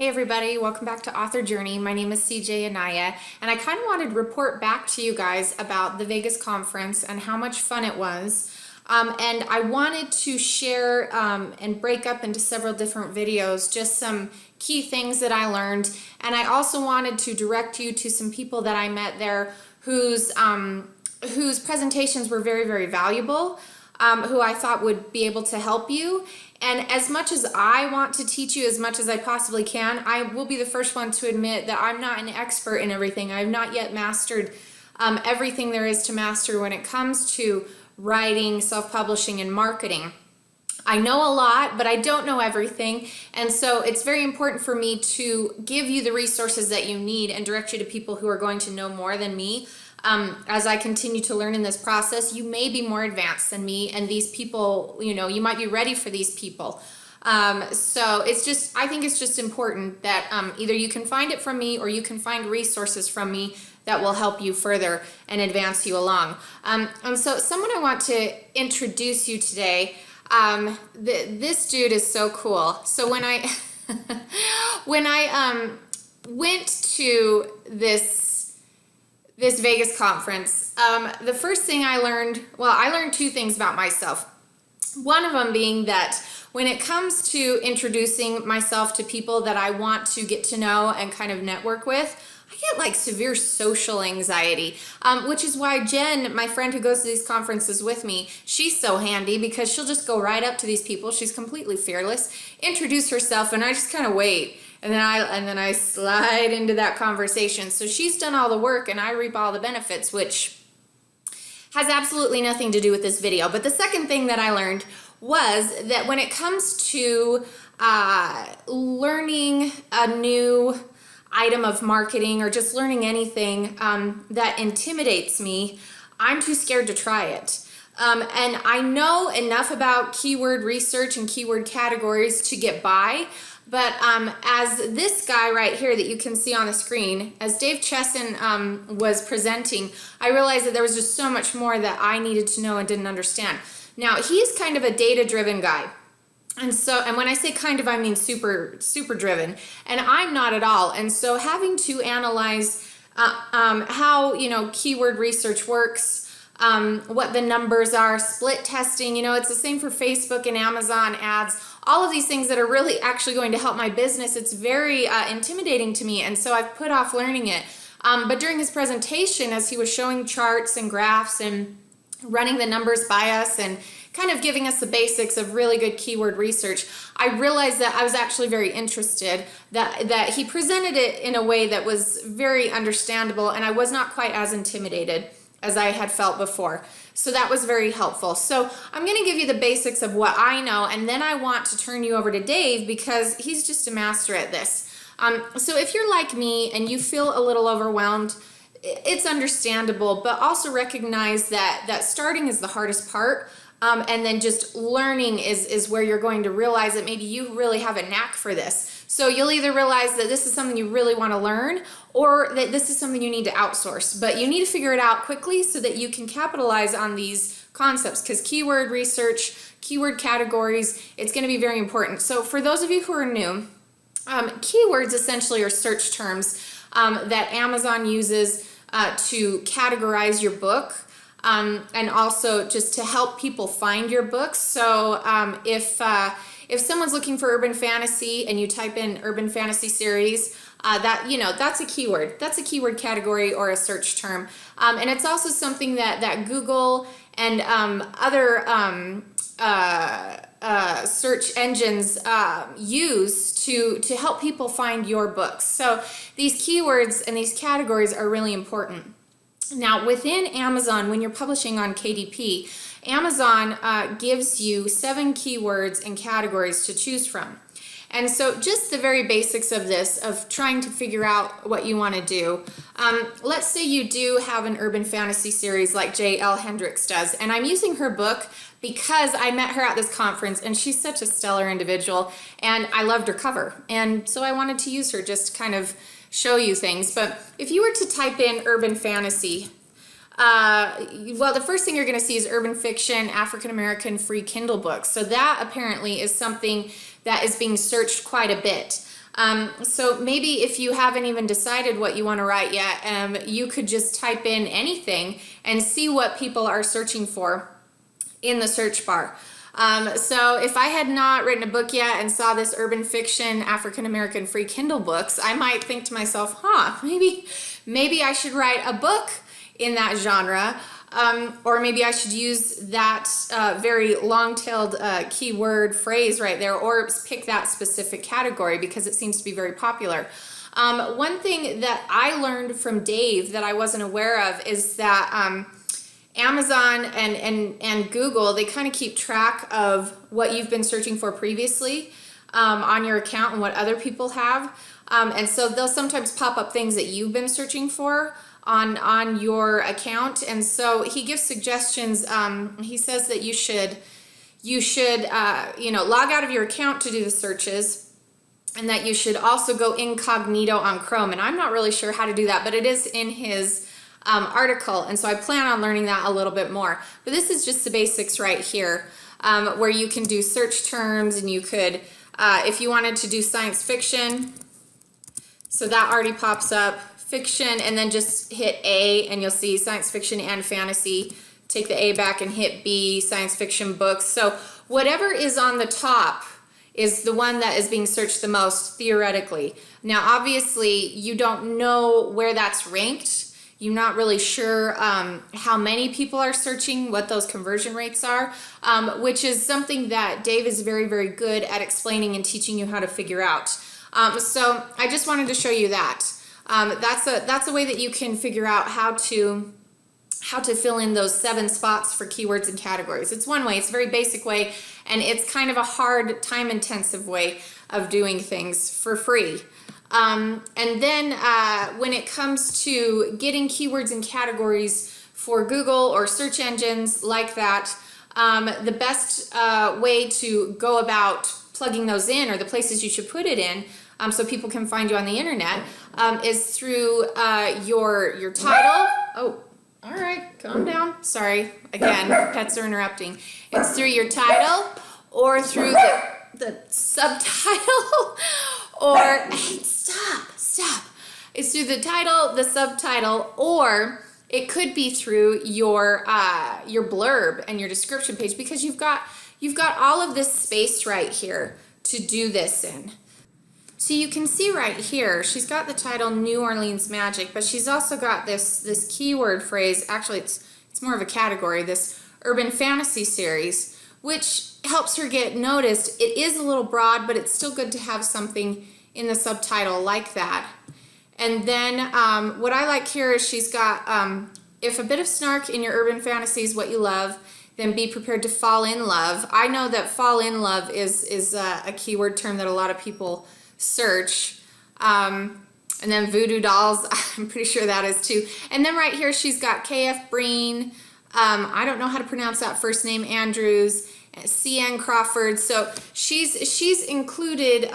Hey everybody, welcome back to Author Journey. My name is CJ Anaya, and I kind of wanted to report back to you guys about the Vegas conference and how much fun it was. And I wanted to share and break up into several different videos, just some key things that I learned. And I also wanted to direct you to some people that I met there whose presentations were very, very valuable, who I thought would be able to help you. And as much as I want to teach you as much as I possibly can, I will be the first one to admit that I'm not an expert in everything. I've not yet mastered everything there is to master when it comes to writing, self-publishing, and marketing. I know a lot, but I don't know everything. And so it's very important for me to give you the resources that you need and direct you to people who are going to know more than me. As I continue to learn in this process, you may be more advanced than me, and these people, you might be ready for these people. So I think it's just important that either you can find it from me or you can find resources from me that will help you further and advance you along. And so someone I want to introduce you today, this dude is so cool. So when I went to this Vegas conference, the first thing I learned two things about myself. One of them being that when it comes to introducing myself to people that I want to get to know and kind of network with, I get like severe social anxiety, which is why Jen, my friend who goes to these conferences with me, she's so handy because she'll just go right up to these people. She's completely fearless, introduce herself, and I just kind of wait. And then I slide into that conversation. So she's done all the work and I reap all the benefits, which has absolutely nothing to do with this video. But the second thing that I learned was that when it comes to learning a new item of marketing or just learning anything that intimidates me, I'm too scared to try it. And I know enough about keyword research and keyword categories to get by. But as this guy right here that you can see on the screen, as Dave Chesson was presenting, I realized that there was just so much more that I needed to know and didn't understand. Now, he's kind of a data-driven guy. And when I say kind of, I mean super, super driven. And I'm not at all. And so having to analyze how, keyword research works, what the numbers are, split testing, it's the same for Facebook and Amazon ads, all of these things that are really actually going to help my business. It's very intimidating to me, and so I've put off learning it. But during his presentation, as he was showing charts and graphs and running the numbers by us and kind of giving us the basics of really good keyword research, I realized that I was actually very interested, that he presented it in a way that was very understandable, and I was not quite as intimidated as I had felt before. So that was very helpful. So I'm going to give you the basics of what I know, and then I want to turn you over to Dave because he's just a master at this. So if you're like me and you feel a little overwhelmed, it's understandable, but also recognize that starting is the hardest part. And then just learning is where you're going to realize that maybe you really have a knack for this. So you'll either realize that this is something you really want to learn or that this is something you need to outsource. But you need to figure it out quickly so that you can capitalize on these concepts, because keyword research, keyword categories, it's going to be very important. So for those of you who are new, keywords essentially are search terms that Amazon uses to categorize your book. And also just to help people find your books. So if someone's looking for urban fantasy and you type in urban fantasy series, that's a keyword. That's a keyword category or a search term. And it's also something that Google and other search engines use to help people find your books. So these keywords and these categories are really important. Now, within Amazon, when you're publishing on KDP, Amazon gives you 7 keywords and categories to choose from. And so just the very basics of this, of trying to figure out what you want to do. Let's say you do have an urban fantasy series like J.L. Hendricks does, and I'm using her book because I met her at this conference and she's such a stellar individual and I loved her cover. And so I wanted to use her just to kind of show you things. But if you were to type in urban fantasy, the first thing you're going to see is urban fiction, African American free Kindle books. So that apparently is something that is being searched quite a bit. So maybe if you haven't even decided what you want to write yet, you could just type in anything and see what people are searching for in the search bar. So if I had not written a book yet and saw this urban fiction African American free Kindle books, I might think to myself, maybe I should write a book in that genre. Or maybe I should use that very long-tailed keyword phrase right there, or pick that specific category because it seems to be very popular. One thing that I learned from Dave that I wasn't aware of is that Amazon and Google, they kind of keep track of what you've been searching for previously on your account and what other people have. And so they'll sometimes pop up things that you've been searching for on your account. And so he gives suggestions. He says that you should log out of your account to do the searches, and that you should also go incognito on Chrome. And I'm not really sure how to do that, but it is in his article, and so I plan on learning that a little bit more. But this is just the basics right here, where you can do search terms, and you could, if you wanted to do science fiction, so that already pops up, fiction, and then just hit A, and you'll see science fiction and fantasy. Take the A back and hit B, science fiction books. So whatever is on the top is the one that is being searched the most, theoretically. Now, obviously, you don't know where that's ranked. You're not really sure how many people are searching, what those conversion rates are, which is something that Dave is very, very good at explaining and teaching you how to figure out. So I just wanted to show you that. That's a way that you can figure out how to fill in those 7 spots for keywords and categories. It's one way, it's a very basic way, and it's kind of a hard, time-intensive way of doing things for free. And then when it comes to getting keywords and categories for Google or search engines like that, the best way to go about plugging those in, or the places you should put it in, so people can find you on the internet, is through your title. Oh, all right, calm down. Sorry, again, pets are interrupting. It's through your title, or through the subtitle, or hey, stop. It's through the title, the subtitle, or it could be through your blurb and your description page, because you've got all of this space right here to do this in. So you can see right here, she's got the title New Orleans Magic, but she's also got this keyword phrase. Actually, it's more of a category, this urban fantasy series, which helps her get noticed. It is a little broad, but it's still good to have something in the subtitle like that. And then what I like here is she's got, if a bit of snark in your urban fantasy is what you love, then be prepared to fall in love. I know that fall in love is a keyword term that a lot of people search. And then voodoo dolls, I'm pretty sure that is too. And then right here she's got KF Breen, I don't know how to pronounce that first name, Andrews, CN Crawford. So she's included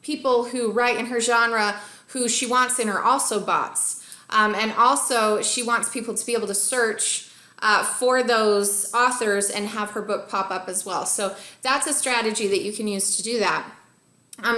people who write in her genre who she wants in are also bots. And also she wants people to be able to search for those authors and have her book pop up as well. So that's a strategy that you can use to do that.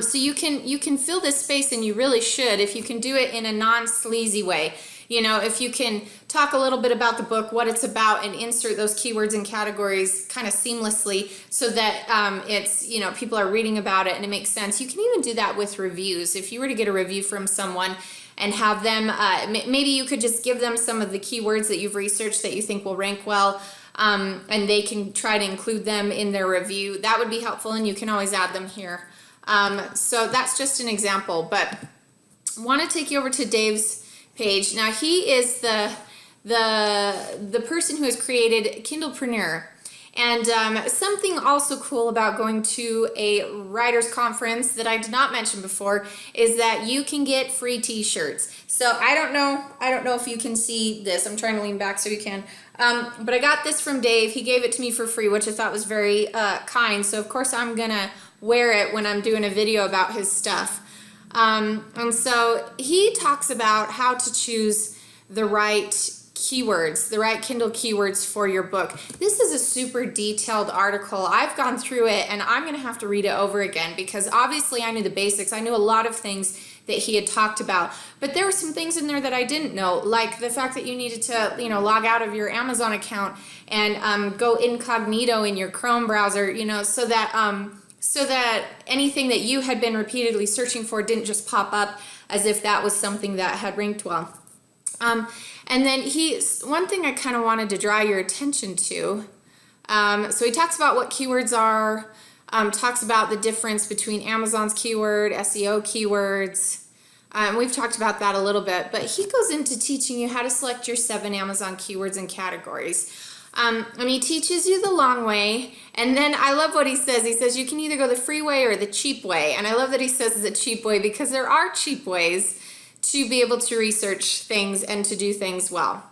So you can fill this space, and you really should, if you can do it in a non-sleazy way. You know, if you can talk a little bit about the book, what it's about, and insert those keywords and categories kind of seamlessly so that it's, you know, people are reading about it and it makes sense. You can even do that with reviews. If you were to get a review from someone and have them, maybe you could just give them some of the keywords that you've researched that you think will rank well, and they can try to include them in their review. That would be helpful, and you can always add them here. So that's just an example, but I want to take you over to Dave's page. Now he is the person who has created Kindlepreneur. And something also cool about going to a writer's conference that I did not mention before is that you can get free t-shirts. So I don't know if you can see this. I'm trying to lean back so you can. But I got this from Dave. He gave it to me for free, which I thought was very kind. So of course I'm gonna wear it when I'm doing a video about his stuff. And so he talks about how to choose the right keywords, the right Kindle keywords for your book. This is a super detailed article. I've gone through it and I'm going to have to read it over again because obviously I knew the basics. I knew a lot of things that he had talked about, but there were some things in there that I didn't know, like the fact that you needed to, log out of your Amazon account and go incognito in your Chrome browser, so that anything that you had been repeatedly searching for didn't just pop up as if that was something that had ranked well. And then one thing I kind of wanted to draw your attention to, so he talks about what keywords are, talks about the difference between Amazon's keyword, SEO keywords, we've talked about that a little bit, but he goes into teaching you how to select your 7 Amazon keywords and categories. And he teaches you the long way, and then I love what he says. He says you can either go the free way or the cheap way, and I love that he says the cheap way because there are cheap ways to be able to research things and to do things well.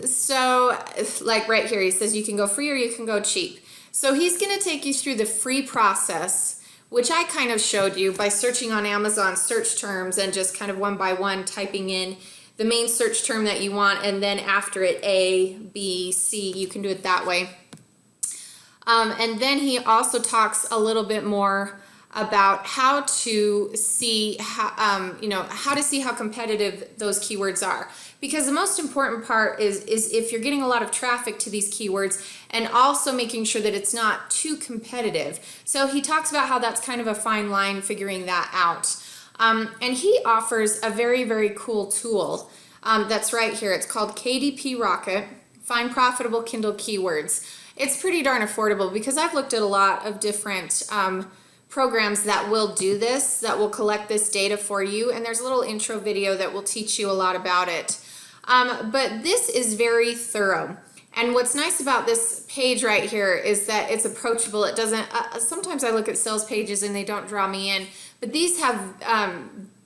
So like right here, he says you can go free or you can go cheap. So he's going to take you through the free process, which I kind of showed you by searching on Amazon search terms and just kind of one by one typing in the main search term that you want, and then after it A, B, C, you can do it that way. And then he also talks a little bit more about how to see how competitive those keywords are, because the most important part is if you're getting a lot of traffic to these keywords and also making sure that it's not too competitive. So he talks about how that's kind of a fine line, figuring that out. And he offers a very, very cool tool that's right here. It's called KDP Rocket, Find Profitable Kindle Keywords. It's pretty darn affordable because I've looked at a lot of different programs that will do this, that will collect this data for you, and there's a little intro video that will teach you a lot about it. But this is very thorough. And what's nice about this page right here is that it's approachable. It doesn't, sometimes I look at sales pages and they don't draw me in, but these have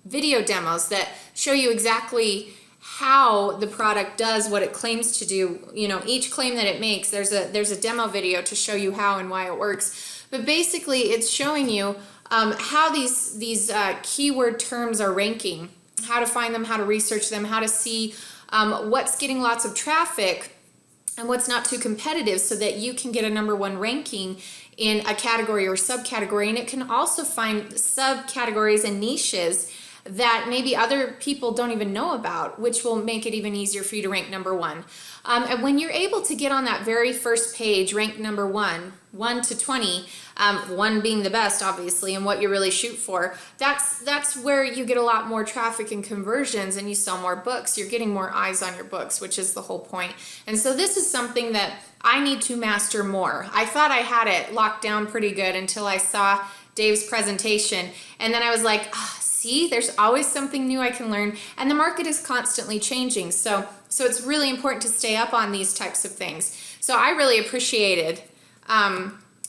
video demos that show you exactly how the product does what it claims to do. Each claim that it makes, there's a demo video to show you how and why it works. But basically it's showing you how these keyword terms are ranking, how to find them, how to research them, how to see what's getting lots of traffic and what's not too competitive, so that you can get a #1 ranking in a category or subcategory. And it can also find subcategories and niches that maybe other people don't even know about, which will make it even easier for you to rank #1. And when you're able to get on that very first page, rank #1, 1 to 20, 1 being the best, obviously, and what you really shoot for, that's where you get a lot more traffic and conversions, and you sell more books. You're getting more eyes on your books, which is the whole point. And so this is something that I need to master more. I thought I had it locked down pretty good until I saw Dave's presentation, and then I was like, see, there's always something new I can learn, and the market is constantly changing. So it's really important to stay up on these types of things. So I really appreciated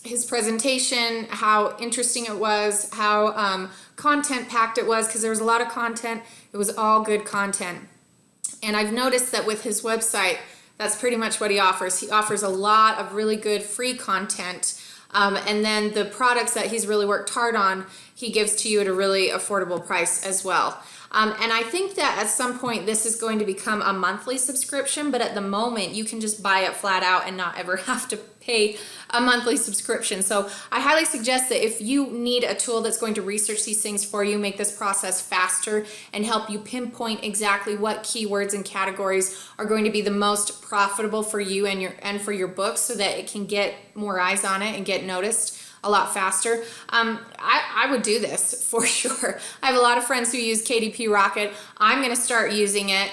his presentation, how interesting it was, how content-packed it was, because there was a lot of content. It was all good content. And I've noticed that with his website, that's pretty much what he offers. He offers a lot of really good free content. And then the products that he's really worked hard on, he gives to you at a really affordable price as well. And I think that at some point this is going to become a monthly subscription, but at the moment you can just buy it flat out and not ever have to pay a monthly subscription. So I highly suggest that if you need a tool that's going to research these things for you, make this process faster, and help you pinpoint exactly what keywords and categories are going to be the most profitable for you and for your book, so that it can get more eyes on it and get noticed a lot faster. I would do this for sure. I have a lot of friends who use KDP Rocket. I'm going to start using it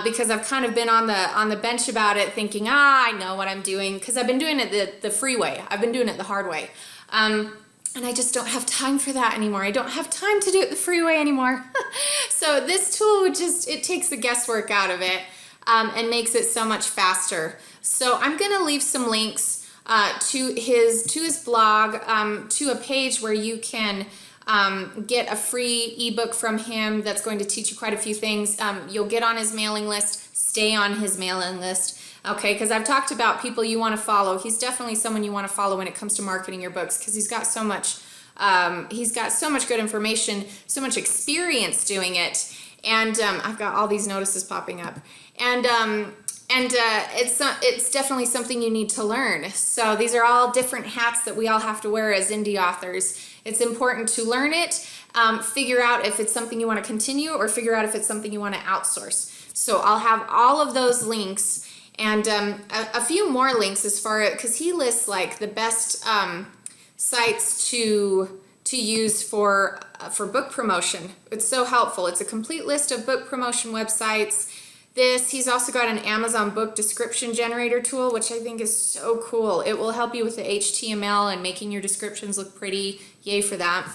because I've kind of been on the bench about it, thinking, I know what I'm doing, because I've been doing it the free way. I've been doing it the hard way. And I just don't have time for that anymore. I don't have time to do it the free way anymore. So this tool it takes the guesswork out of it and makes it so much faster. So I'm going to leave some links to his blog, to a page where you can get a free ebook from him that's going to teach you quite a few things. You'll get on his mailing list, stay on his mailing list, okay? Because I've talked about people you want to follow. He's definitely someone you want to follow when it comes to marketing your books, because he's got so much good information, so much experience doing it. And I've got all these notices popping up. And it's definitely something you need to learn. So these are all different hats that we all have to wear as indie authors. It's important to learn it, figure out if it's something you want to continue, or figure out if it's something you want to outsource. So I'll have all of those links, and a few more links as far as, because he lists like the best sites to use for book promotion. It's so helpful. It's a complete list of book promotion websites. He's also got an Amazon book description generator tool, which I think is so cool. It will help you with the HTML and making your descriptions look pretty. Yay for that,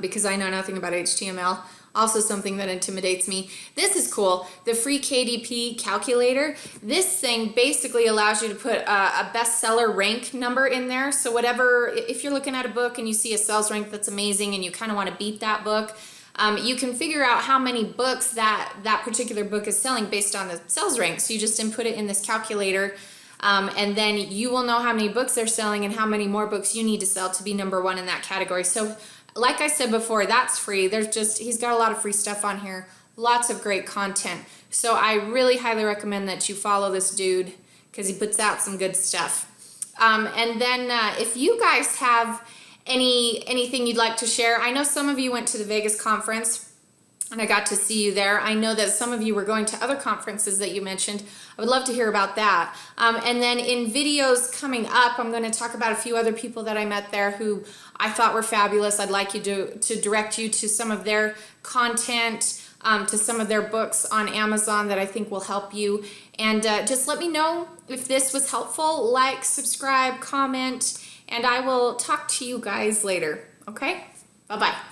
because I know nothing about HTML. Also something that intimidates me. This is cool, the free KDP calculator. This thing basically allows you to put a bestseller rank number in there. So whatever, if you're looking at a book and you see a sales rank that's amazing and you kind of want to beat that book, you can figure out how many books that particular book is selling based on the sales rank. So you just input it in this calculator, and then you will know how many books they're selling and how many more books you need to sell to be number one in that category. So like I said before, that's free. He's got a lot of free stuff on here, lots of great content. So I really highly recommend that you follow this dude, because he puts out some good stuff. And then if you guys have anything you'd like to share, I know some of you went to the Vegas conference and I got to see you there. I know that some of you were going to other conferences that you mentioned. I would love to hear about that. And then in videos coming up, I'm going to talk about a few other people that I met there who I thought were fabulous. I'd like you to direct you to some of their content, to some of their books on Amazon that I think will help you. And just let me know if this was helpful. Like, subscribe, comment, and I will talk to you guys later. Okay? Bye-bye.